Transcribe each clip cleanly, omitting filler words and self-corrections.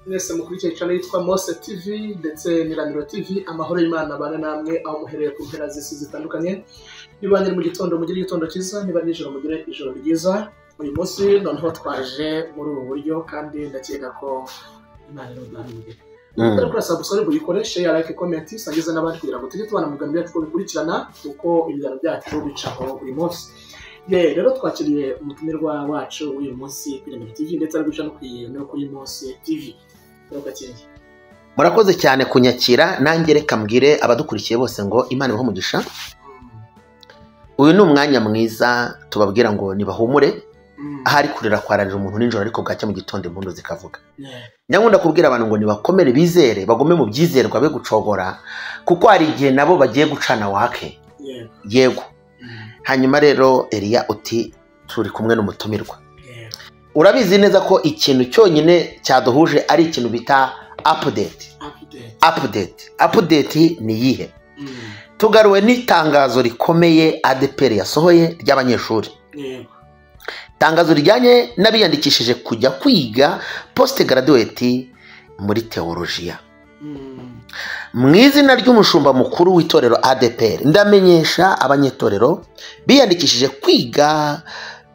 mwese mukurikiye channel yitwa Mose TV ndetse n'Iramiro TV. Amahoro y'Imana bana namwe aho muhereye ku mpera z'isi zitandukanye. Nibanye mu gitondo mugire igitondo cyiza, niba nijoro mugire ijoro ryiza. Uyu munsi noneho twaje muri ubu buryo kandi ndakeka ko Imana irabamugire. Ndakora kuri subscribe buyikoreshe ya like comment sangiza n'abandi kugira ngo tujye tubana mu gambi yacu bikurikirana uko ibiganiro byacu bicaho uyu munsi. Rero twakiriye umutumirwa wacu uyu munsi kuri Iramiro TV ndetse ari guca no kuri Mose TV. Murakoze cyane kunyakira, nanjye reka mbwire abadukurikiye bose ngo Imana ibahe umugisha. Uyu ni umwanya mwiza tubabwira ngo nibahumure. Ahari kurira kwararira umuntu ninjoro ariko bwacya mu gitondo impundu zikavuga. Nyangunda kubwira abantu ngo nibakomere bizere, bagome mu byizerwa be gucogora kuko hari igihe nabo bagiye gucana wake. Yego. Hanyuma rero Elia uti turi kumwe n'umutumirwa. Urabizi neza ko ikintu cyonyine cyaduhuje ari ikintu bita update ni yihe. Tugaruwe n'itangazo rikomeye ADPR yasohoye ry'abanyeshuri. Tangazo rijyanye n'abiyandikishije kujya kwiga post graduate muri theologia. Mu izina ry'umushumba mukuru w'itorero ADPR ndamenyesha abanyetorero biyandikishije kwiga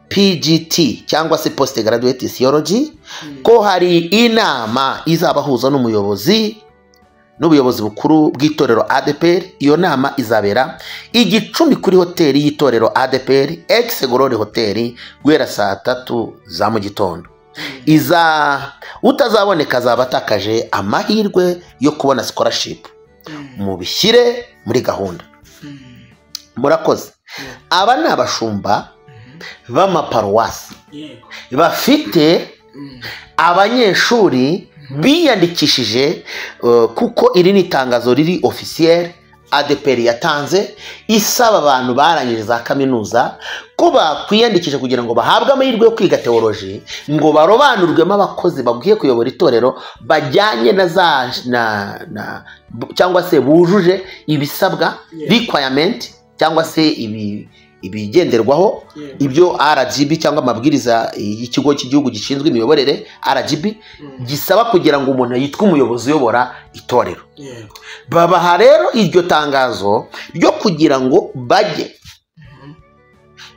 PGT cyangwa se post graduate theology ko hari inama izabahuza n'ubuyobozi bukuru bw'itorero ADPR. Iyo nama izabera Igicumbi kuri hoteli y'itorero ADPR Ex Glory Hotel guhera saa 3 za mu gitondo. Utazaboneka azabatakaje amahirwe yo kubona scholarship. Mubishyire muri gahunda. Murakoze. Aba ni abashumba b'amaparuwasi bafite abanyeshuri biyandikishije kuko iri ni itangazo riri officiel ADPR yatanze isaba abantu barangije za kaminuza ko bakwiyandikisha kugira ngo bahabwe amahirwe yo kwiga theology, ngo barobanurwemo abakozi babwiye kuyobora itorero bajyanye na cyangwa se bujuje ibisabwa requirement cyangwa se ibigenderwaho ibyo RGB cyangwa amabwiriza y'ikigo cy'igihugu gishinzwe imiyoborere RGB gisaba kugira ngo umuntu yitwe umuyobozi uyobora itorero. Babaha rero iryo tangazo ryo kugira ngo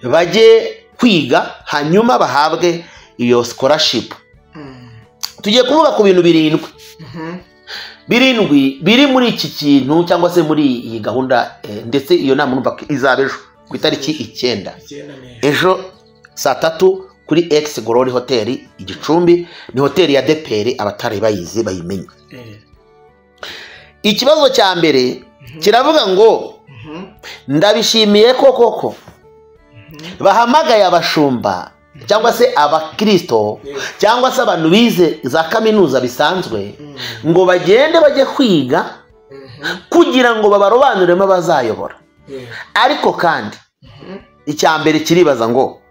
bajye kwiga hanyuma bahabwe iyo scholarship. Tugiye kuvuga ku bintu birindwi biri muri iki kintu cyangwa se muri iyi gahunda, ndetse iyo nama numva izaba ejo ku itariki 9 ejo saa 3 kuri Ex Glory Hotel Igicumbi. Ni hoteli ya ADPR, abatari bayizi bayimenye. Ikibazo cya mbere kiravuga ngo ndabishimiye koko bahamagaye abashumba cyangwa se abakristo cyangwa se abantu bize za kaminuza bisanzwe ngo bagende bajye kwiga kugira ngo babarobanuremo abazayobora. Ariko kandi icya mbere kiribaza ngo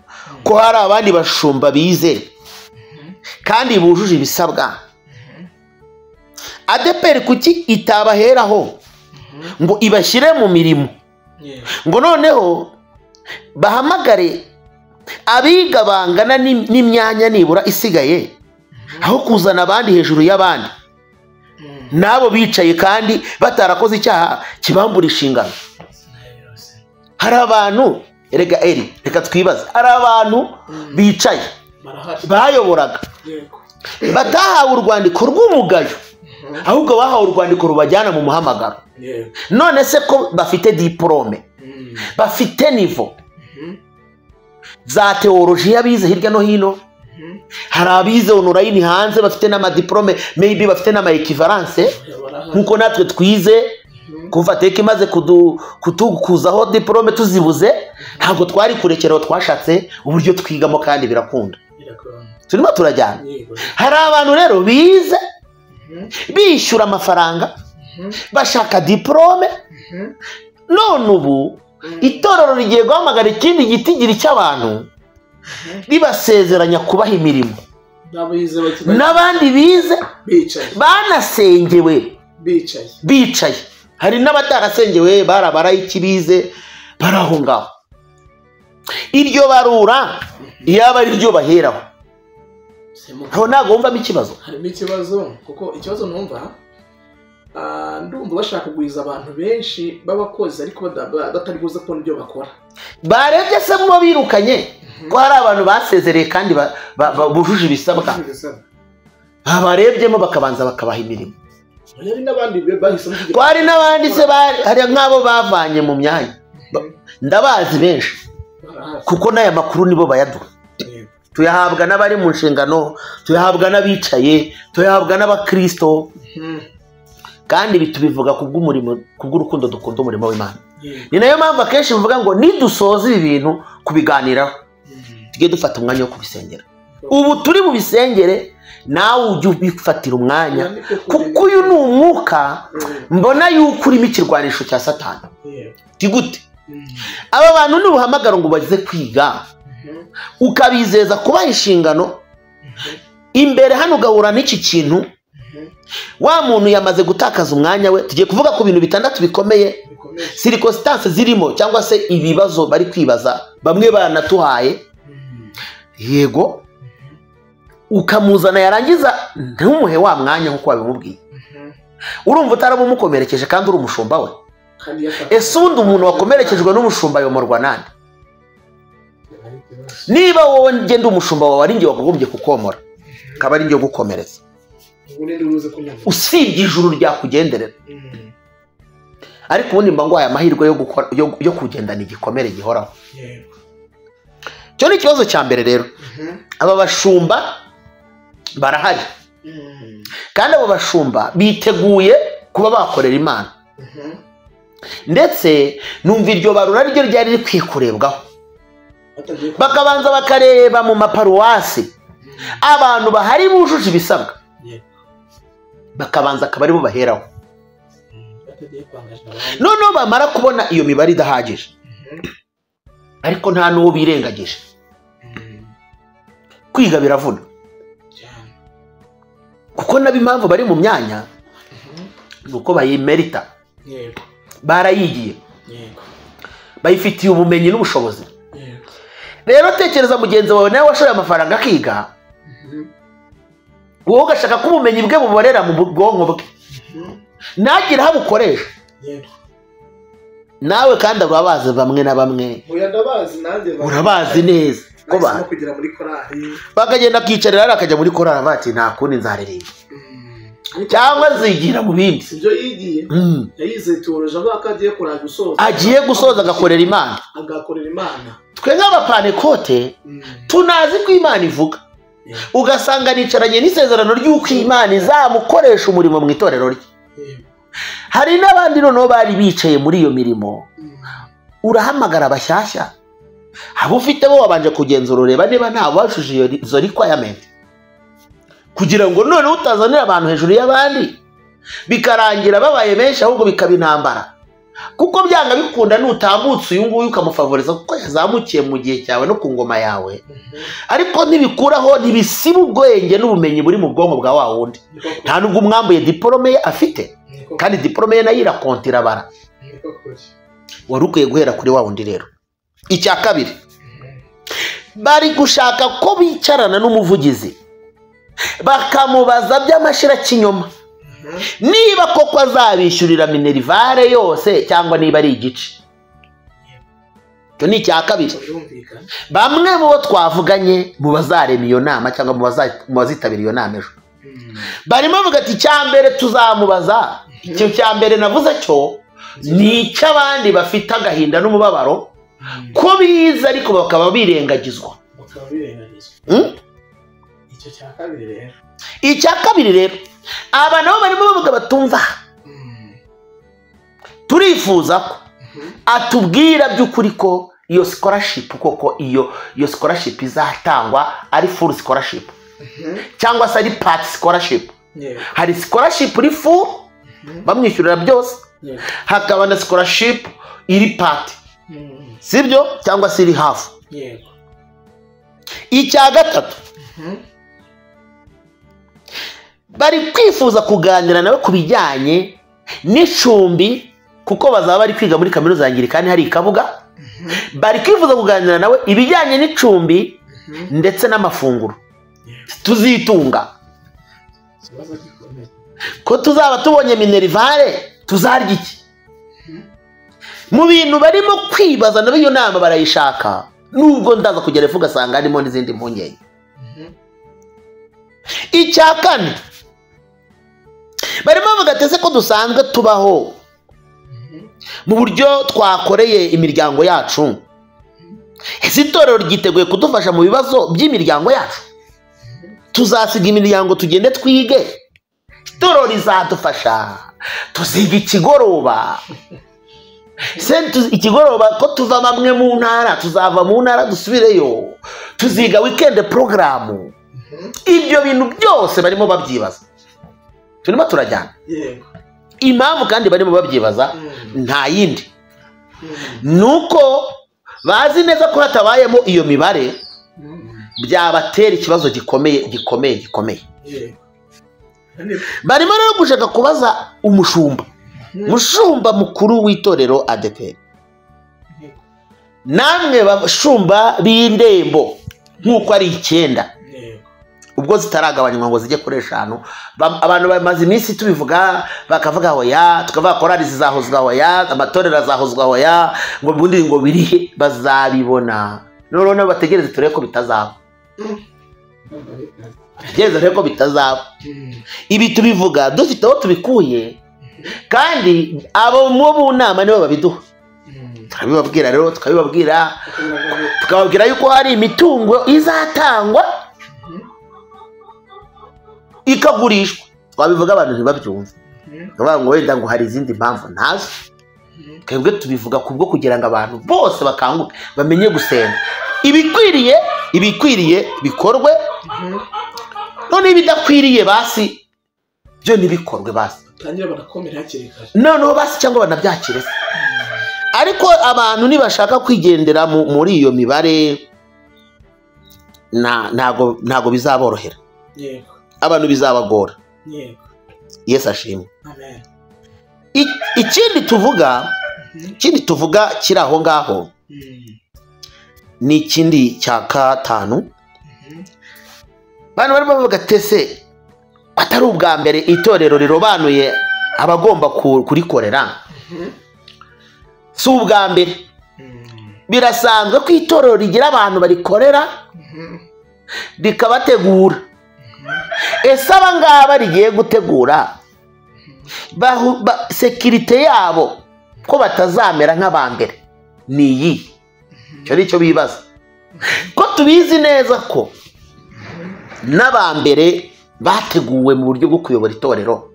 ko hari abandi bashumba bize kandi bujuje ibisabwa, ADPR kuki itabaheraho ngo ibashyire mu mirimo, ngo noneho bahamagare abiga bangana n'imyanya nibura isigaye aho kuzana abandi hejuru y'abandi nabo bicaye kandi batarakoze icyaha kibambura inshingano. Hari abantu reka twibaza, hari abantu bicaye bayoboraga batahawe urwandiko rw'umugayo ahubwo bahawe urwandiko rubajyana mu muhamagaro. None se ko bafite diplome, bafite nivo za theology bize hirya no hino, hari abize online hanze bafite n'amadiplome, maybe bafite n'ama equivalence nkuko natwe twize kuva teke imaze kutukuzaho diplome tuzibuze, ntabwo twari kurekeraho, twashatse uburyo twigamo kandi birakunda, turimo turajyana. Hari abantu rero bize bishyura amafaranga bashaka diplome, none ubu itorero rigiye guhamagara ikindi gitigiri cy'abantu ribasezeranya kubaha imirimo. N'abandi bize banasengewe bicaye, hari n'abatarasengewe barabarayiki bize baraho ngaho. Iryo barura yaba ari ryo baheraho aho ntabwo wumvamo ikibazo. Harimo ikibazo kuko ikibazo numva ndumva bashaka kugwiza abantu benshi b'abakozi ariko batari buze kubona ibyo bakora. Barebye se mu birukanye ko hari abantu basezereye kandi bujuje ibisabwa, barebyemo bakabanza bakabaha imirimo. Hari n'abandi bahisemo ko hari n'abandi se hari nk'abo bavanye mu myanya, ndabazi benshi kuko n'aya makuru nibo bayaduha. Tuyahabwa n'abari mu nshingano, tuyahabwa n'abicaye, tuyahabwa n'abakristo, kandi bitubivuga kubw'umurimo, kubw'urukundo dukunda umurimo w'Imana. Ni nayo mpamvu akenshi mvuga ngo nidusoza ibi bintu kubiganiraho tujye dufata umwanya wo kubisengera. Ubu turi mu bisengere, nawe ujye ubifatira umwanya kuko uyu ni umwuka mbona yuko urimo ikirwanisho cya Satani. Tigute aba bantu n'ubuhamagaro ngo bagize kwiga ukabizeza kubaha inshingano imbere hano ugahura n'iki kintu, wa muntu yamaze gutakaza umwanya we. Tugiye kuvuga ku bintu 6 bikomeye, circumstances zirimo cyangwa se ibibazo bari kwibaza, bamwe banatuhaye yego ukamuzana yarangiza ntumuhe wa mwanya nkuko wabimubwiye. Urumva utarabumukomerekeje kandi uri umushumba we. Ese undi umuntu wakomerekejwe n'umushumba yomorwa nande? Niba wowe ngende umushumba wawe ari ngiye wagombye kukomora, kaba ari ngiye gukomereza, usibye ijuru ryakugenderera. Ariko ubundi mba ngwaye amahirwe yo kugendana igikomere gihoraho. Cyo ni ikibazo cya mbere rero. Aba bashumba barahari kandi abo bashumba biteguye kuba bakorera Imana, ndetse numva iryo barura ryo ryari rikwiye kurebwaho, bakabanza bakareba mu maparuwasi abantu bahari bujuje ibisabwa, bakabanza akaba aribo baheraho. Noneho bamara kubona iyo mibare idahagije, ariko nta n'uwo birengagije. Kwiga biravuna kuko nab'impamvu bari mu myanya nuko bayimerita, barayigiye, bayifitiye ubumenyi n'ubushobozi. Rero tekereza mugenzi wawe nawe washoye amafaranga akiga, wowe ugashaka ko ubumenyi bwe buborera mu bwonko bwe, nagira aho bukoresha. Nawe kandi urabazi bamwe na bamwe, urabazi neza ko bakagenda akicarira ari akajya muri korali bati nta kundi nzaririmba, cyangwa zigira mu bindi. Sibyo yigiye, yayize teoloji avuga agiye kuranga gusoza, agiye gusoza agakorera Imana. Twe nk'abapanekote tunazi ko Imana ivuga, ugasanga nicaranye n'isezerano ry'uko Imana izamukoresha umurimo mu itorero rye. Hari n'abandi noneho bari bicaye muri iyo mirimo, urahamagara abashyashya, abo ufite bo wabanje kugenzura ureba niba nta bashuje izo requirement, kugira ngo noneho utazanira abantu hejuru y'abandi bikarangira babaye benshi ahubwo bikaba intambara. Kuko byanga bikunda n'utambutse uyu nguyu ukamufavoriza kuko yazamukiye mu gihe cyawe no ku ngoma yawe, ariko ntibikuraho ntibisiba ubwenge n'ubumenyi buri mu bwonko bwa wa wundi. Nta nubwo umwambuye diplome ye afite, kandi diplome ye nayo irakontira bara. Wari ukwiye guhera kuri wa wundi rero. Icya kabiri, bari gushaka ko bicarana n'umuvugizi bakamubaza by'amashira kinyoma niba koko azabishyurira minerivare yose cyangwa niba ari igice. Cyo ni icya kabiri. Bamwe mu bo twavuganye mu bazarema iyo nama cyangwa mu bazitabira iyo nama ejo, barimo bavuga ati icya mbere tuzamubaza, icyo cya mbere navuze cyo ni icy'abandi bafite agahinda n'umubabaro ko biza ariko bakaba birengagizwa. Icya kabiri rero, aba nabo barimo bavuga batumva, turifuza ko atubwira by'ukuri ko iyo scholarship koko iyo scholarship izatangwa ari full scholarship cyangwa se ari part scholarship. Hari scholarship iri full bamwishyurira byose, hakaba na scholarship iri part, sibyo, cyangwa se iri half. Icya gatatu, bari kwifuza kuganira nawe ku bijyanye n'icumbi kuko bazaba bari kwiga muri kaminuza ya Anglikani hari Kabuga. Bari kwifuza kuganira nawe ibijyanye n'icumbi ndetse n'amafunguro. tuzitunga ko tuzaba tubonye minerivare tuzarya iki? Mu bintu barimo kwibaza nabo iyo nama barayishaka, nubwo ndaza kugera ifu ugasanga harimo n'izindi mpungenge. Icya kane barimo bavuga ati ko dusanzwe tubaho mu buryo twakoreye imiryango yacu, ese itorero ryiteguye kudufasha mu bibazo by'imiryango yacu? Tuzasiga imiryango tugende twige, itorero rizadufasha, tuziga ikigoroba. Ikigoroba ko tuva bamwe mu ntara, tuzava mu ntara dusubireyo, tuziga weekend program. Ibyo bintu byose barimo babyibaza, turimo turajyana. Impamvu kandi barimo babyibaza nta yindi, nuko bazi neza ko hatabayemo iyo mibare byabatera ikibazo gikomeye. Barimo rero gushaka kubaza umushumba mukuru w'itorero ADEPR, namwe bashumba b'indembo nk'uko ari 9 ubwo zitaragabanywa ngo zijye kuri 5. Abantu bamaze iminsi tubivuga, bakavuga hoya, tukavuga korali zizahozwa hoya, amatorero azahozwa hoya, ngo bundi ngo birihe bazabibona. None bategereze turebe ko bitazaba. Tegereze ko bitazaba. Ibi tubivuga dufite aho tubikuye, kandi abo mu nama nibo babiduha. Turabibabwira rero, tukababwira yuko hari imitungo izatangwa ikagurishwa. Twabivuga abantu ntibabyumve, bavuga ngo wenda ngo hari izindi mpamvu ntazo. Twebwe tubivuga kubwo kugira ngo abantu bose bakanguke, bamenye gusenga. Ibikwiriye bikorwe, none ibidakwiriye basi byo nibikorwe basi. Tangira barakomera hakiri kare. Noneho basi cyangwa banabyakire. Ariko abantu nibashaka kwigendera muri iyo mibare ntago bizaborohera. Yego. Abantu bizabagora. Yego. Yesu ashimwe. Amen. Ikindi tuvuga kiri aho ngaho ni ikindi cya 5. Bano barimo bavuga tese atari ubwa mbere itorero rirobanuye abagomba kurikorera. Si ubwa mbere. Birasanzwe ko itorero rigira abantu barikorera rikabategura. Ese abangaba rigiye gutegura sekirite yabo ko batazamera nk'abambere ni iyi? Cyo nicyo bibaza, ko tubizi neza ko n'abambere bateguwe mu buryo bwo kuyobora itorero,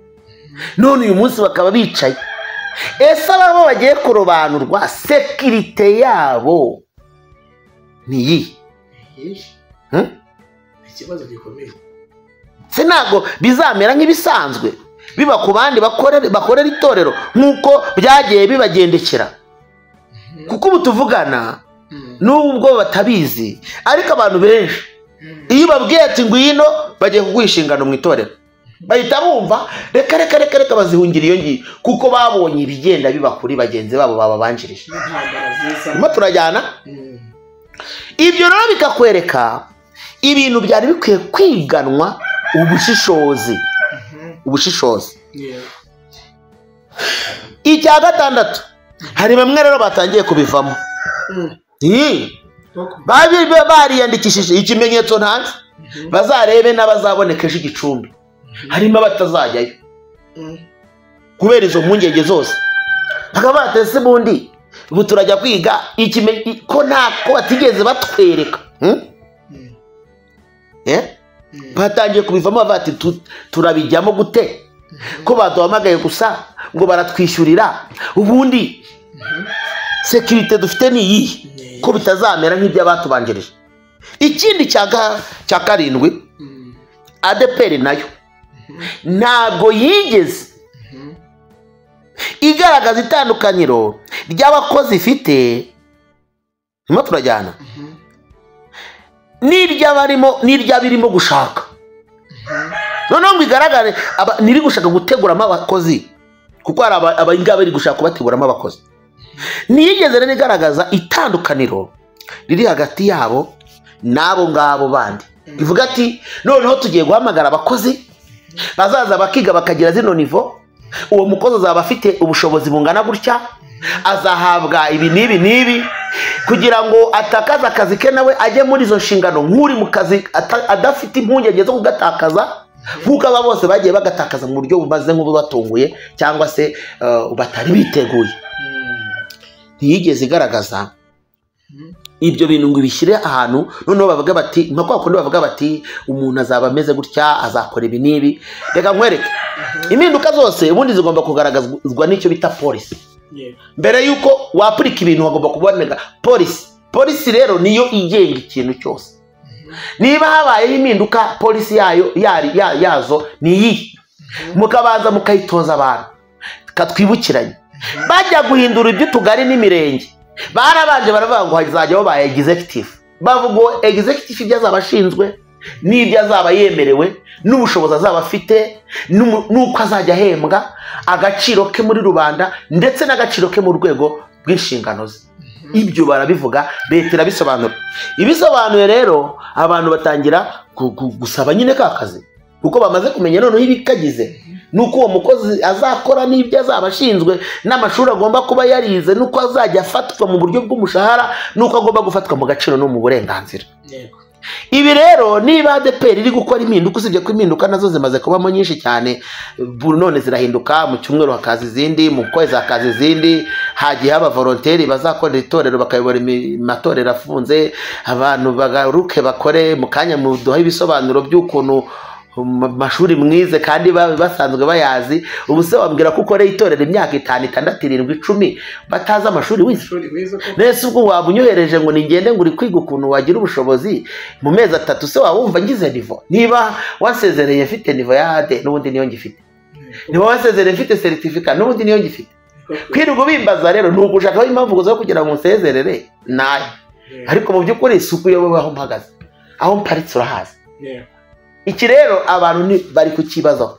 none uyu munsi bakaba bicaye. Ese abo bagiye kurobanurwa sekirite yabo ni iyi? Ikibazo gikomeye. Se ntago bizamera nk'ibisanzwe biba ku bandi bakorera itorero nk'uko byagiye bibagendekera. Kuko ubu tuvugana nubwo batabizi, ariko abantu benshi iyo babwiye ati ngwino bagiye kuguhishingana mu itorero, bahita bumva reka bazihungira iyo ngiyo, kuko babonye ibigenda biba kuri bagenzi babo bababanjirije. Nyuma turajyana. Ibyo rero bikakwereka ibintu byari bikwiye kwiganwa ubushishozi. Icya 6, hari bamwe rero batangiye kubivamo. Bariyandikishije ikimenyetso ntanze, bazarebe n'abazabonekeje igicumbi. Harimo abatazajyayo kubera izo mpungenge zose. Bakaba batese bundi ubu turajya kwiga ko ntako batigeze batwereka. Batangiye kubivamo bati turabijyamo gute, ko baduhamagaye gusa ngo baratwishyurira, ubundi sekirite dufite ni iyi, ko bitazamera nk'ibyo batubanjirije. Ikindi cya 7, ADEPR nayo ntabwo yigeze igaragaza itandukaniro ry'abakozi ifite. Nyuma turajyana n'iry'abirimo gushaka. Noneho ngo igaragare niri gushaka guteguramo abakozi, kuko hari abangaba bari gushaka kubateguramo abakozi. Niyigeze rero igaragaza itandukaniro riri hagati yabo n'abo ngabo bandi. bivuga ati noneho tugiye guhamagara abakozi bazaza bakiga bakagira zino nivo, uwo mukozi azaba afite ubushobozi bungana gutya, azahabwa ibi n'ibi kugira ngo atakaze akazi ke nawe ajye muri izo nshingano nk'uri mu kazi adafite impungenge zo kugatakaza nk'uko aba bose bagiye bagatakaza mu buryo bumaze nk'ububatunguye cyangwa se batari biteguye. Ntiyigeze igaragaza ibyo bintu ngo ibishyire ahantu noneho bavuga bati nka kwa kundi bavuga bati umuntu azaba ameze gutya, azakora ibi n'ibi. Reka nkwereke impinduka zose ubundi zigomba kugaragazwa n'icyo bita polisi. Mbere yuko wapurika ibintu hagomba kuboneka polisi rero niyo igenga ikintu cyose. Niba habayeho impinduka polisi yazo ni iyi, mukabanza mukayitoza abantu katwibukiranye. Bajya guhindura iby'utugari n'imirenge barabanje baravuga ngo hazajya babaye executive, bavuga executive ibyo azaba ashinzwe n'ibyo azaba yemerewe n'ubushobozi azaba afite n'uko azajya ahembwa, agaciro ke muri rubanda ndetse n'agaciro ke mu rwego rw'inshingano ze. Ibyo barabivuga, leta irabisobanura. Ibisobanuye rero abantu batangira gusaba nyine ka kazi kuko bamaze kumenya noneho ibikagize nuko uwo mukozi azakora n'ibyo azaba ashinzwe n'amashuri agomba kuba yarize, nuko azajya afatwa mu buryo bw'umushahara, nuko agomba gufatwa mu gaciro no mu burenganzira. Ibi rero niba ADEPR iri gukora impinduka, usibye ko impinduka nazo zimaze kubamo nyinshi cyane, none zirahinduka, mu cyumweru hakaza izindi, mu kwezi hakaza izindi, hagiye haba volonteri bazakorera itorero bakayobora amatorero afunze, abantu bagaruke bakore mu kanya muduha ibisobanuro by'ukuntu mashuri mwize kandi basanzwe bayazi. Ubu se wambwira ko ukoreye itorero imyaka 5, 6, 7, 10 batazi amashuri wize? Nese ubwo wabunyohereje ngo ningende ngo uri kwiga ukuntu wagira ubushobozi mu mezi 3 se wumva ngize nivo? Niba wasezereye mfite nivo ya AD n'ubundi niyo ngifite, niba wasezereye mfite certificate n'ubundi niyo ngifite. Kwirirwa bimbaza rero nugushakaho impamvu zo kugira ngo nsezerere nayo, ariko mu by'ukuri isuku yo aho mpagaze aho mparitse urahazi. Iki rero abantu bari kukibazaho.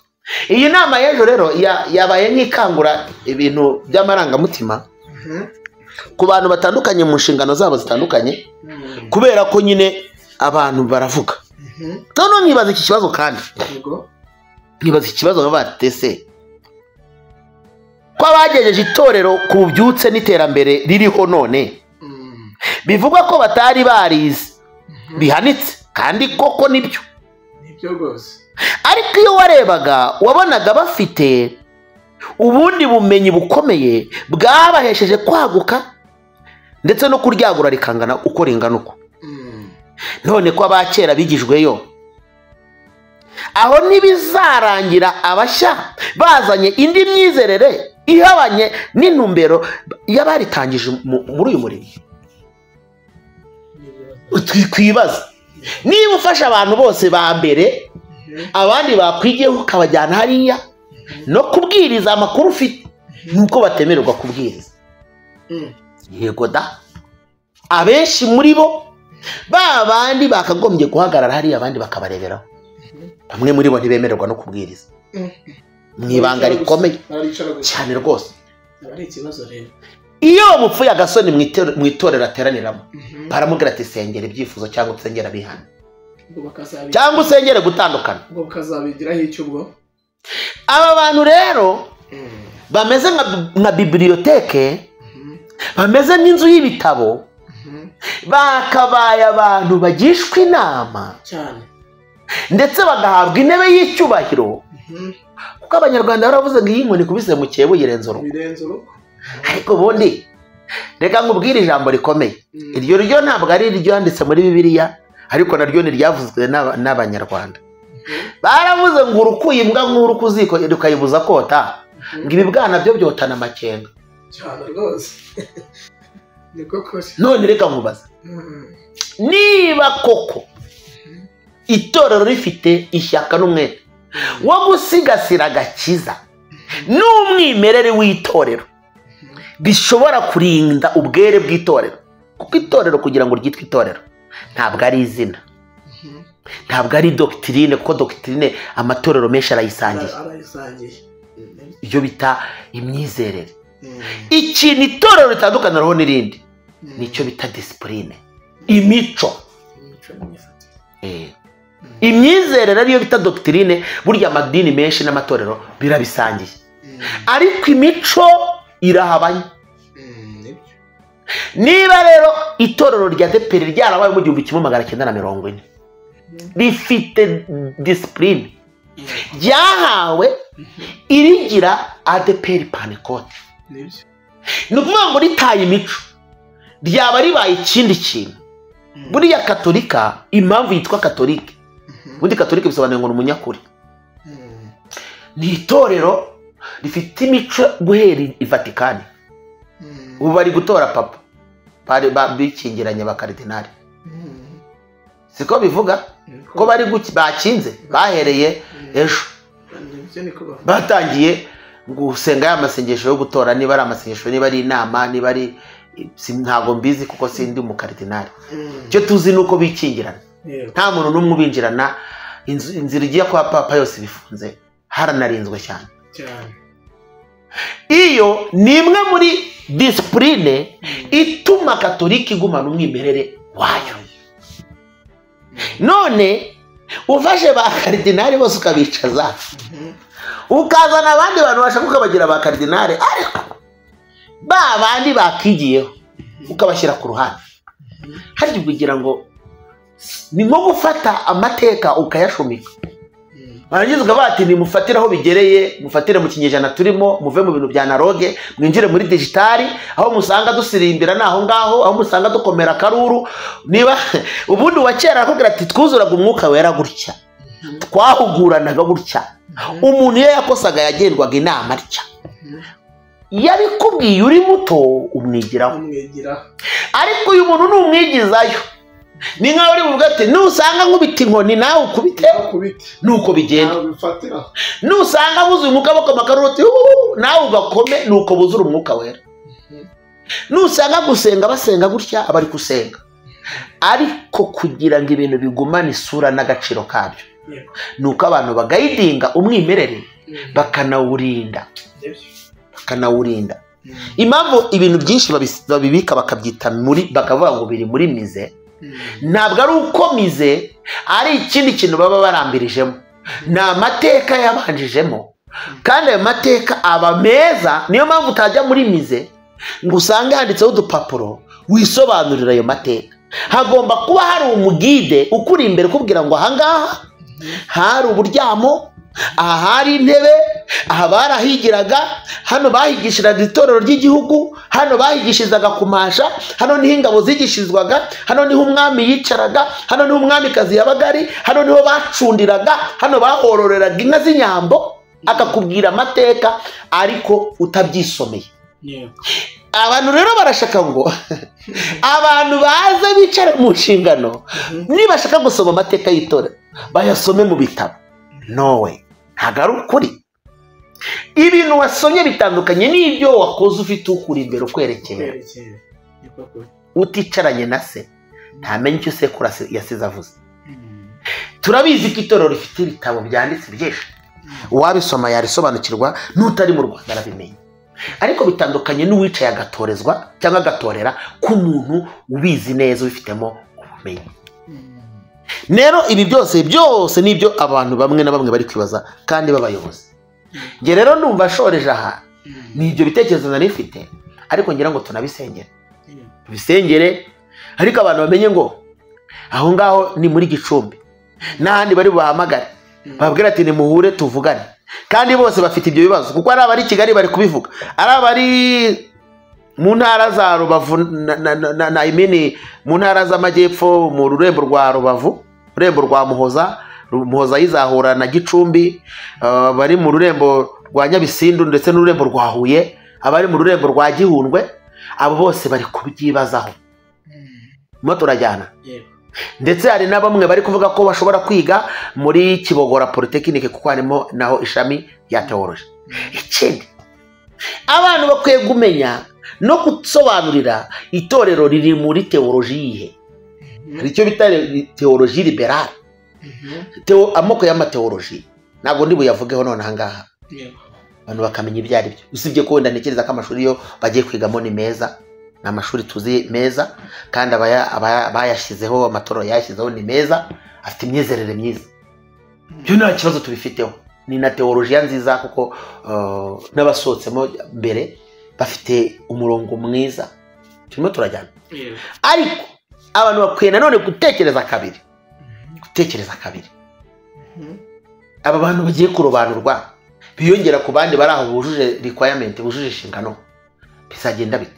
Iyi nama y'ejo rero yabaye nk'ikangura ibintu by'amarangamutima ku bantu batandukanye mu nshingano zabo zitandukanye, kubera ko nyine abantu baravuga. None nibaza iki kibazo kandi nibaza ikibazo batese ko abagejeje itorero ku bubyutse n'iterambere ririho none bivugwa ko batari barize bihanitse, kandi koko nibyo. Ariko iyo warebaga wabonaga bafite ubundi bumenyi bukomeye bwabahesheje kwaguka ndetse no kuryagura rikangana uko ringana uko. None ko abakera bigijweyo, aho nibizarangira abashya bazanye indi myizerere ihabanye n'intumbero y'abaritangije muri uyu murimo. Twibaza niba ufasha abantu bose ba mbere abandi bakwigiyeho ukabajyana hariya no kubwiriza amakuru ufite, nuko batemererwa kubwiriza. Yego da, abenshi muri bo babandi bakagombye guhagarara hariya abandi bakabareberaho, bamwe muri bo ntibemererwa no kubwiriza mwibanga rikomeye cyane rwose. Iyo mupfuye agasoni mu itorero ateraniramo baramubwira ati sengera ibyifuzo cyangwa usengera bihana cyangwa usengere gutandukana. Aba bantu rero bameze nka biblioteke, bameze nk'inzu y'ibitabo, bakabaye abantu bagishwa inama ndetse bagahabwa intebe y'icyubahiro, kuko abanyarwanda baravuze ngo iyi nkoni kubise mu cyebo yirenze urugo. Ariko ubundi reka nkubwire ijambo rikomeye, iryo ryo ntabwo ari iryo yanditse muri Bibiliya, ariko naryo ni ryavuzwe n'abanyarwanda. Baravuze ngo urukuye imbwa nk'uru kuziko rukayibuza kota, ngo ibibwana byo byotana amakenga cyane rwose. None reka nkubaza, niba koko itorero rifite ishyaka n'umwete wo gusigasira agakiza n'umwimerere w'itorero, bishobora kurinda ubwere bw'itorero, kuko itorero kugira ngo ryitwe itorero ntabwo ari izina, ntabwo ari doctrine, kuko doctrine amatorero menshi arayisangiye, ibyo bita imyizerere. Ikintu itorero ritandukanaho n'irindi nicyo bita discipline, imico. imyizerere ariyo bita doctrine. Burya amadini menshi n'amatorero birabisangiye, ariko imico irahabanye. Niba rero itorero rya ADEPR ryarabaye mu 1940 rifite discipline ryahawe irigira ADEPR Pentecote, ni ukuvuga ngo ritaye imico ryaba ribaye ikindi kintu. Buriya katolika, impamvu yitwa katolike, ubundi katolike bisobanuye ngo ni umunyakuri. Ni itorero rifite imico guhera i Vatikani. Ubu bari gutora papa, bikingiranye abakaridinari. Siko bivuga ko bari bakinze, bahereye ejo batangiye gusenga ya masengesho yo gutora, niba ari amasengesho, niba ari inama, niba ari ntago mbizi kuko sindi umukaridinari. Cyo tuzi nuko bikingirana, nta muntu n'umwe ubinjirana. Inzira igiye kwa papa yose bifunze, haranarinzwe cyane. Iyo ni imwe muri discipline ituma katolika igumana umwimerere wayo. None ufashe ba karidinari bose ukabicaza, ukazana abandi bantu bashaka ukabagira ba karidinari, ariko ba bandi bakigiyeho ukabashyira ku ruhande, hari kugira ngo ni nko gufata amateka ukayashumika. Barangiza ukavuga ati nimufatire aho bigereye, mufatire mu kinyejana turimo, muve mu bintu bya analogue, mwinjire muri digitali, aho musanga dusirimbira naho ngaho, aho musanga dukomera karuru. Niba ubundi wakera akubwira ati twuzuraga umwuka wera gutya, twahuguranaga gutya, umuntu iyo yakosaga yagendwaga inama atya, yabikubwiye uri muto umwigiraho. Ariko uyu muntu numwigizayo, ni nkaho uri buvuga ati nusanga nkubita inkoni nawe ukubite, nuko bigenda. Nusanga buzuye umwuka bakoma karoti nawe ugakome, nuko buzura umwuka wera. Nusanga gusenga basenga gutya, abari gusenga. Ariko kugira ngo ibintu bigumane isura n'agaciro kabyo, nuko abantu bagayidinga umwimerere bakanawurinda. Impamvu ibintu byinshi babibika bakabyita muri, bakavuga ngo biri muri mize, ntabwo ari uko mize ari ikindi kintu baba barambirijemo, ni amateka yabanjijemo, kandi ayo mateka aba meza. Niyo mpamvu utajya muri mize ngo usange handitseho udupapuro wisobanurira ayo mateka. Hagomba kuba hari umugide ukuri imbere ukubwira ngo ahangaha hari uburyamo, aha hari intebe, aha barahigiraga, hano bahigishiraga itorero ry'igihugu, hano bahigishirizaga kumasha, hano niho ingabo zigishirizwaga, hano niho umwami yicaraga, hano niho umwamikazi yabaga ari, hano niho bacundiraga, hano bahororeraga inka z'inyambo. Akakubwira amateka ariko utabyisomeye. Abantu rero barashaka ngo abantu baze bicare mu nshingano, nibashaka gusoma amateka y'itorero bayasome mu bitabo. Nowe ntabwo ari ukuri. Ibintu wasomye bitandukanye n'ibyo wakoze ufite ukuri imbere ukwerekeye. Uticaranye na se ntamenye icyo sekuru yasize avuze. Turabizi ko itorero rifite ibitabo byanditse byinshi, uwabisoma yarisobanukirwa, n'utari mu Rwanda arabimenya. Ariko bitandukanye n'uwicaye agatorezwa cyangwa agatorera ku muntu ubizi neza ubifitemo ubumenyi. Rero ibi byose nibyo abantu bamwe na bamwe bari kwibaza kandi babayobozi. Nge rero numva shoreje aha, ni ibyo bitekerezo nari mfite, ariko ngira ngo tunabisengere. Bisengere, ariko abantu bamenye ngo aho ngaho ni muri Gicumbi, n'ahandi bari bahamagare babwira ati ni muhure tuvugane. Kandi bose bafite ibyo bibazo, kuko ari abari Kigali bari kubivuga, ari abari mu ntara za Rubavu na imini mu ntara z'amajyepfo, mu rurembo rwa Rubavu, urembo rwa Muhoza yizahura na Gicumbi, bari mu rurembo rwa Nyabisindu ndetse n'ururembo rwa Huye, abari mu rurembo rwa Gihundwe, abo bose bari kubyibazaho. Mo turajyana. Ndetse hari na bamwe bari kuvuga ko bashobora kwiga muri Kibogora Polytechnique kuko harimo naho ishami rya theology. Ikindi abantu bakwiye kumenya no gusobanurira itorero riri muri theology yihe. Hari icyo bita theology liberale, amoko y'amateology, ntabwo ndi buyavugeho none ahangaha. Abantu bakamenya ibyo ari byo, usibye ko wenda ntekereza ko amashuri yo bagiye kwigamo ni meza, ni amashuri tuzi meza kandi abayashyizeho amatorero yashyizeho ni meza afite imyizerere myiza byo nta kibazo tubifiteho ni na teolojiya nziza kuko n'abasohotsemo mbere bafite umurongo mwiza turimo turajyana ariko abantu bakwiye nanone gutekereza kabiri aba bantu bagiye kurobanurwa biyongera ku bandi bari aho bujuje requirement bujuje inshingano bizagenda bite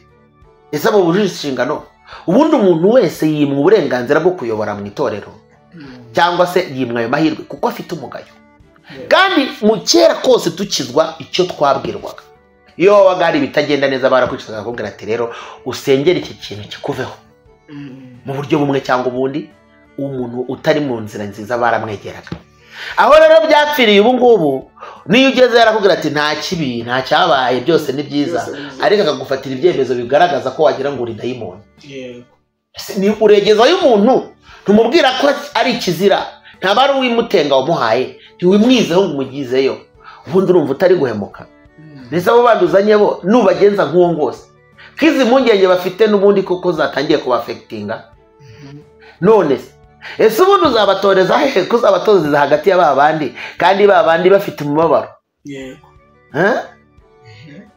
ese abo bujuje inshingano ubundi umuntu wese yimwe uburenganzira bwo kuyobora mu itorero cyangwa se yimwe ayo mahirwe kuko afite umugayo kandi mu kera kose tukizwa icyo twabwirwaga iyo wabaga hari bitagenda neza barakwicaza bakubwira ati rero usengera iki kintu kikuveho mu buryo bumwe cyangwa ubundi umuntu utari mu nzira nziza baramwegeraga aho rero byapfiriye ubu ngubu niyo ugeze yarakubwira ati nta kibi nta cyabaye byose ni byiza ariko akagufatira ibyemezo bigaragaza ko wagira ngo uri dayimoni ni uregezayo umuntu ntumubwira ko ari ikizira nta bari uwimutenga wamuhaye ntiwimwizeho ngo umugizeyo ubundi urumva utari guhemuka ndetse abo banduzanye bo nubagenza nk'uwo ngose k'izi mpungenge bafite n'ubundi koko zatangiye kubafekitinga none ese ubundi uzabatoreza hehe ko uzabatoreza hagati ya babandi kandi babandi bafite umubabaro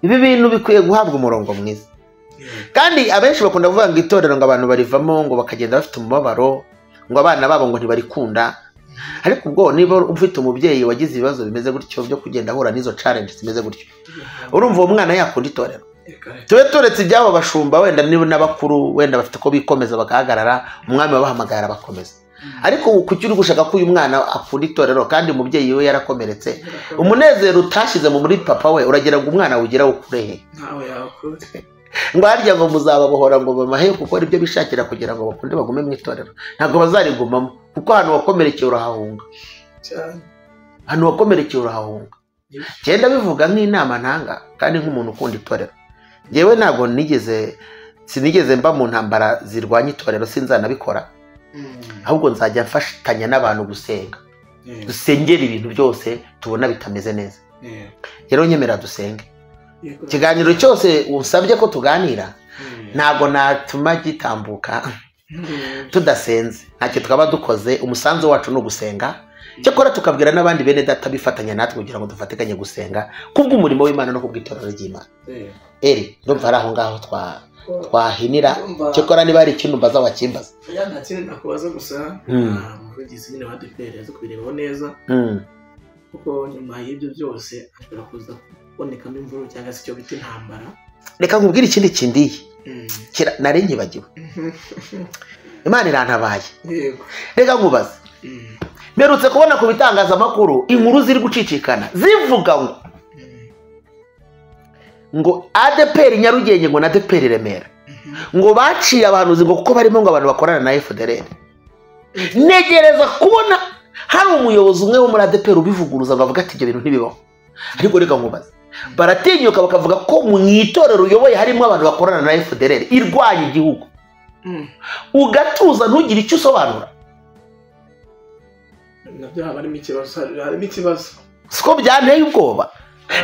ibi bintu bikwiye guhabwa umurongo mwiza kandi abenshi bakunda kuvuga ngo itorero ngo abantu barivamo ngo bakagenda bafite umubabaro ngo abana babo ngo ntibarikunda ariko ubwo niba ufite umubyeyi wagize ibibazo bimeze gutyo byo kugenda ahura n'izo challenge zimeze gutyo urumva uwo mwana yakunda itorero tube turetse ibyabo bashumba wenda niba n'abakuru wenda bafite ko bikomeza bagahagarara umwami wabahamagara bakomeza ariko kuki uri gushaka ko uyu mwana akunda itorero kandi umubyeyi we yarakomeretse umunezero utashyize muri papa we uragira ngo umwana awugira ukurehe ntawe yakura ngo harya ngo muzababohora ngo bamahe gukora ibyo bishakira kugira ngo bakunde bagume mu itorero ntabwo bazarigumamo kuko ahantu wakomerekeye urahahunga cyane ahantu wakomerekeye urahahunga genda bivuga nk'inama ntanga kandi nk'umuntu ukunda itorero njyewe ntabwo sinigeze mba mu ntambara zirwanya itorero sinzanabikora ahubwo nzajya mfatanya n'abantu gusenga dusengera ibintu byose tubona bitameze neza rero nyemera dusenge ikiganiro cyose usabye ko tuganira ntabwo natuma gitambuka tudasenze ntacyo twaba dukoze umusanzu wacu ni ugusenga cyakora tukabwira n'abandi bene data bifatanya natwe kugira ngo dufatikanye gusenga kubw'umurimo w'Imana no kubw'itorero ry'Imana ndumva ari aho ngaho twahinira cyakora niba hari ikintu mbaza wakimbaza nta kintu nakubaza gusa umuvugizi nyine wa ADEPR yaza kubirebaho neza kuko nyuma y'ibyo byose ashobora kuza kubonekamo imvururu cyangwa se icyo bita intambara reka nkubwire ikindi kindiye nari nyibagiwe Imana irantabaye reka nkubaze mperutse kubona ku bitangazamakuru inkuru ziri gucicikana zivuga ngo ADEPR Nyarugenge ngo na ADEPR Remera ngo baciye abantu ngo kuko barimo ngo abantu bakorana na FDLR negereza kubona hari umuyobozi umwe wo muri ADEPR ubivuguruza bavuga ati ibyo bintu ntibibaho ariko reka nkubaze baratinyuka bakavuga ko mu itorero uyoboye harimo abantu bakorana na FDLR irwanya igihugu ugatuza ntugire icyo usobanura nabyo harimo ikibazo siko byanteye ubwoba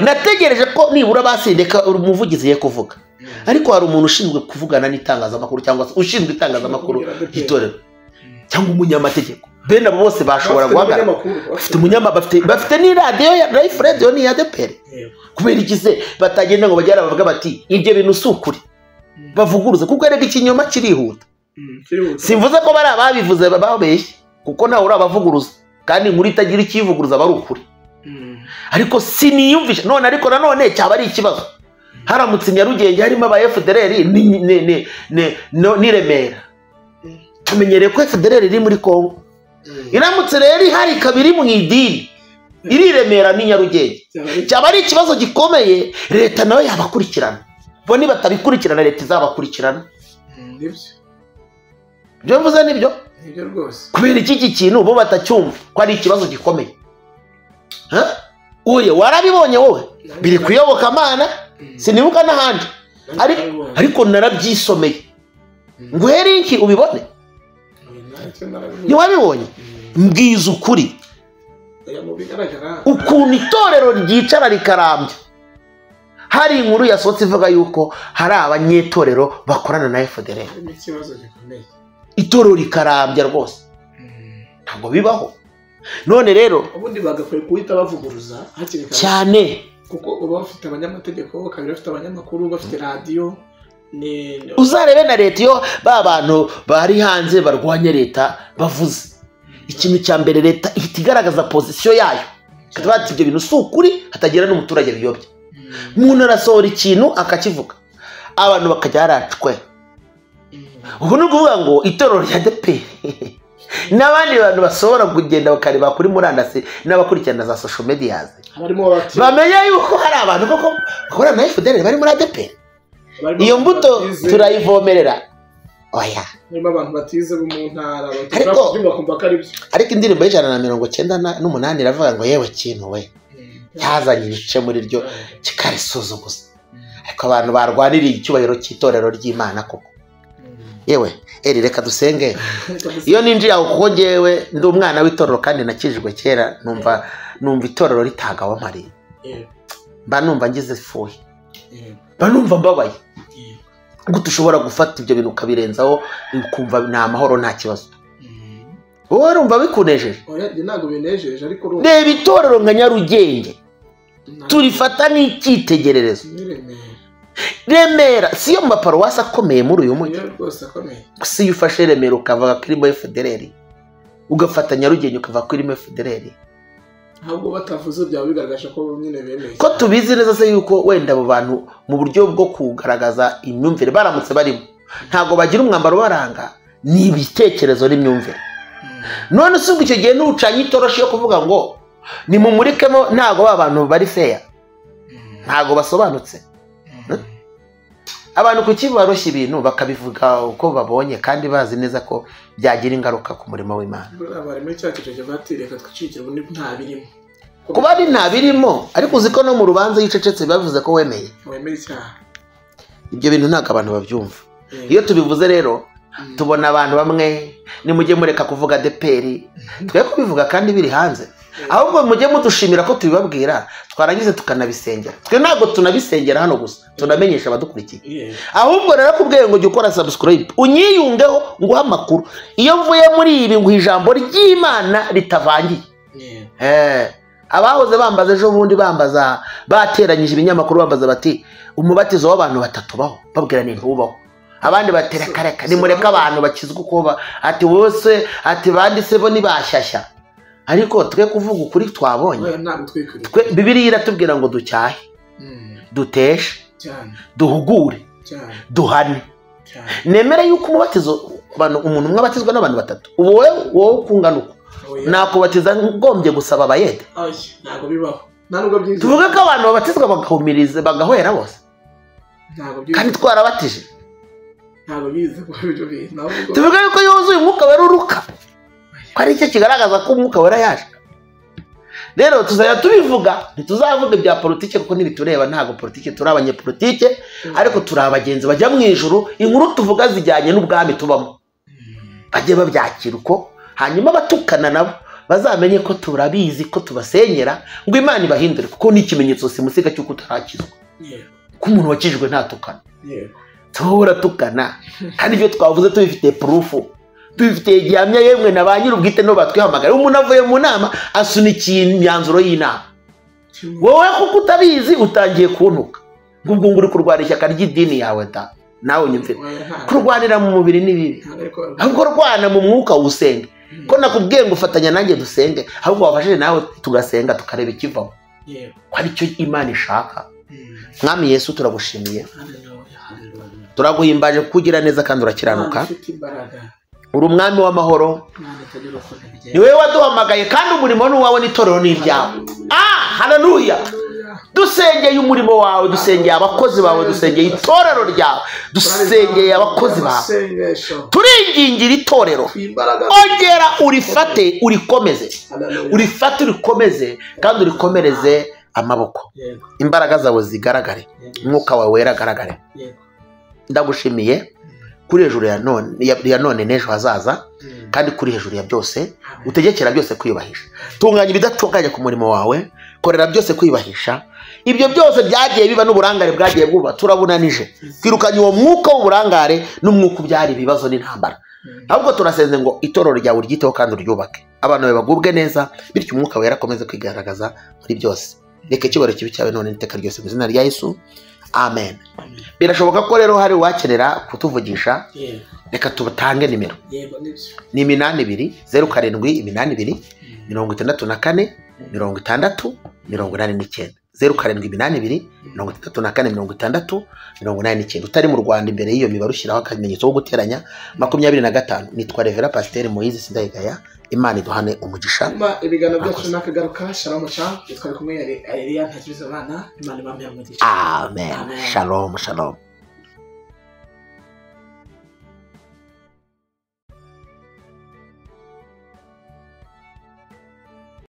nategereje ko nibura basindeka umuvugizi ye kuvuga ariko hari umuntu ushinzwe kuvugana n'itangazamakuru cyangwa se ushinzwe itangazamakuru itorero cyangwa umunyamategeko bene abo bose bashobora guhagarara bafite ni radio ya Life Radio ni ADEPR kubera ikize batagenda ngo bajyara bavuga bati ibyo bintu usukuri bavuguruza kuko rega ikinyoma kirihuta simvuze ko bari ababivuze babeshye kuko nawe urabavuguruza kandi inkuru itagira ikivuguruza bari ukuri ariko siniyumvisha none ariko nanone cyaba ari ikibazo haramutse Nyarugenge harimo aba FDLR ni Remera tumenyereye ko FDLR iri muri Kongo iramutse rero hari kabiri mu idini iri Remera ni Nyarugenge cyaba ari ikibazo gikomeye leta nawe yabakurikirana bo niba tabikurikirana leta izabakurikirana byo mvuze nibyo rwose kubera iki kintu bo batacyumva ko ari ikibazo gikomeye uye warabibonye wowe biri kuyoboka Imana sinibuka n'ahandi ariko narabyisomeye ngo iki ubibone ntiwabibonye mbwiza ukuri ukuntu itorero ryicara rikarambya hari inkuru yasohotse ivuga yuko hari abanyetorero bakorana na FDLR. Ikibazo gikomeye. Itorero rikarambya rwose. Ntabwo bibaho. None rero ubundi bagakwiye kuhita bavuguruza hakiri kare cyane, kuko uba bafite abanyamategeko, bakaba bafite abanyamakuru, bafite radiyo. Uzarebe na leta iyo ba bantu bari hanze barwanya leta bavuze ikintu cya mbere, leta ihita igaragaza pozisiyo yayo, bati ibyo bintu si ukuri, hatagira n'umuturage biyobya. Umuntu arasohora ikintu akakivuga, abantu bakajya haracwe. Ubu ni ukuvuga ngo itorero rya ADEPR n'abandi bantu basohora kugenda bakareba kuri murandasi n'abakurikirana za social media bamenya yuko hari abantu koko bakorana na FDLR bari muri ADEPR. Iyo mbuto turayivomerera. Oya, niba abantu batize bo mu ntara bakumva ko ari byo. Ariko indirimbo y'198 iravuga ngo yewe kintu we yazanye ibice muri ryo kikarisuzuguza. Ariko abantu barwaniriye icyubahiro cy'itorero ry'Imana koko. Yewe reka dusenge. Iyo ninjiye aho kuko ngewe ndi umwana w'itorero kandi nakijijwe kera, numva itorero ritagawa mpari. Mba numva ngize fuhi. Mba numva mbabaye. Gute ushobora gufata ibyo bintu ukabirenzaho ukumva nta mahoro nta kibazo. Wowe urumva bikunejeje? Oya, ntabwo binejeje ariko urumva. Reba itorero nka Nyarugenge turifata nk'icyitegererezo. Remera siyo mu maparuwasi akomeye muri uyu mujyi. Si ufashe Remera ukavuga ko irimo FDLR, ugafata Nyarugenge ukavuga ko irimo FDLR, ahubwo batavuze byaba bigaragaje ko nyine bemeye. Ko tubizi neza se yuko wenda abo bantu mu buryo bwo kugaragaza imyumvire baramutse barimo ntago bagira umwambaro baranga, ni ibitekerezo n'imyumvire. None se ubwo icyo gihe n'ucanye itoroshi yo kuvuga ngo ni mumurikemo, ntago abantu bari fair, ntago basobanutse. Abantu kuki baroshye ibintu bakabivuga uko babonye kandi bazi neza ko byagira ingaruka ku murimo w'Imana. Bari muri cya kijeje batireka twicikira ubundi nta birimo. Kuba ari nta birimo, ariko uziko no mu rubanza yicecetse bavuze ko wemeye icyaha. Ibyo bintu ntabwo abantu babyumva. Iyo tubivuze rero tubona abantu bamwe nimujye mureka kuvuga ADEPR, twe kubivuga kandi biri hanze. Ahubwo mujye mudushimira ko tubibabwira, twarangize tukanabisengera. Twe ntabwo tunabisengera hano gusa, tunamenyesha abadukurikiye. Ahubwo rero kubweye ngo jya ukora subscribe, unyiyungeho nguha amakuru. Iyo mvuye muri ibi ngo ijambo ry'Imana ritavangiye. Abahoze bambaza ejo bundi bambaza bateranyije ibinyamakuru bambaza bati umubatizo w'abantu batatu baho, babwira ni ntubaho. Abandi batereka reka nimureka abantu bakizwe uko ati wose ati bandise bo nibashyashya. Ariko twe kuvuga ukuri twabonye. Bibiliya iratubwira ngo ducyahe, duteshe, duhugure, duhane. Nemere yuko umubatizo umuntu umwe abatizwa n'abantu batatu. Wowe kungana uko nakubatiza ngombye gusaba abayede. Ntabwo bibaho. Ntabwo byiza. Tuvuga ko abantu babatizwa bagahumiriza bagahwera bose. Kandi twarabatije. Ntabwo biza ko ibyo bintu. Tuvuga yuko yuzuye umwuka weruruka. Ko ari cyo kigaragaza ko umwuka wera yaje. Rero tuzajya tubivuga, ntituzavuga ibya politike kuko ntibitureba, ntabwo politike turi abanyepolitike, ariko turi abagenzi bajya mu ijuru. Inkuru tuvuga zijyanye n'ubwami tubamo, bajye babyakira uko, hanyuma batukana nabo bazamenye ko turabizi ko tubasenyera ngo Imana ibahindure, kuko ni ikimenyetso simusiga cy'uko utarakizwa. Ko umuntu wakijwe ntatukana. Tuhora tukana kandi ibyo twavuze tubifite proof, tubifite gihamya. Yemwe na ba nyir'ubwite no batwihamagara. Umuntu avuye mu nama asunikiye imyanzuro y'inama, wowe kuko utabizi utangiye kuntuka ngubwo nguri kurwara ishyaka ry'idini yawe da. Nawe nyumvira kurwanira mu mubiri ni bibi, ahubwo rwana mu mwuka usenge. Ko nakubwiye ngo ufatanya nanjye dusenge, ahubwo wafashije nawe tugasenga tukareba ikivamo. Ko ari cyo Imana ishaka. Mwami Yesu turagushimiye, turaguhimbaje kugira neza kandi urakiranuka. Uri umwami w'amahoro, ni wowe waduhamagaye kandi umurimo n'uwawe n'itorero n'iryawe. Haleluya. Dusengeye umurimo wawe, dusengeye abakozi bawe, dusengeye itorero ryawe, dusengeye abakozi bawe. Turingingira itorero, ongera urifate urikomeze, urifate urikomeze kandi urikomereze amaboko. Imbaraga zawe zigaragare, umwuka wawe wera agaragare. Ndagushimiye kuri hejuru ya none n'ejo hazaza, kandi kuri hejuru ya byose utegekera byose kwiyubahisha. Tunganya ibidatunganye ku murimo wawe korera byose kwiyubahisha. Ibyo byose byagiye biba n'uburangare bwagiye bwuba, turabunanije twirukanye uwo mwuka w'uburangare n'umwuka ubyara ibibazo n'intambara. Ahubwo turasenze ngo itorero ryawe uryiteho kandi uryubake, abantu bawe bagubwe neza, bityo umwuka wera akomeze kwigaragaza muri byose. Reka icyubahiro kibi cyawe none n'iteka ryose mu izina rya Yesu, amen. Birashoboka ko rero hari wakenera kutuvugisha, reka tubatange nimero. Ni 82 07 82 64 60 89 07 82 64 utari mu Rwanda imbere y'iyo mibare ushyiraho akamenyetso ko guteranya 25. Nitwa Revera Pasteur Moise Sindayigaya. Imana iduhane umugisha. Ibiganiro byacu nakagaruka. Shalom cha. Twari kumwe Elia Ntakizimana. Imana ibambe umugisha. Amen. Shalom.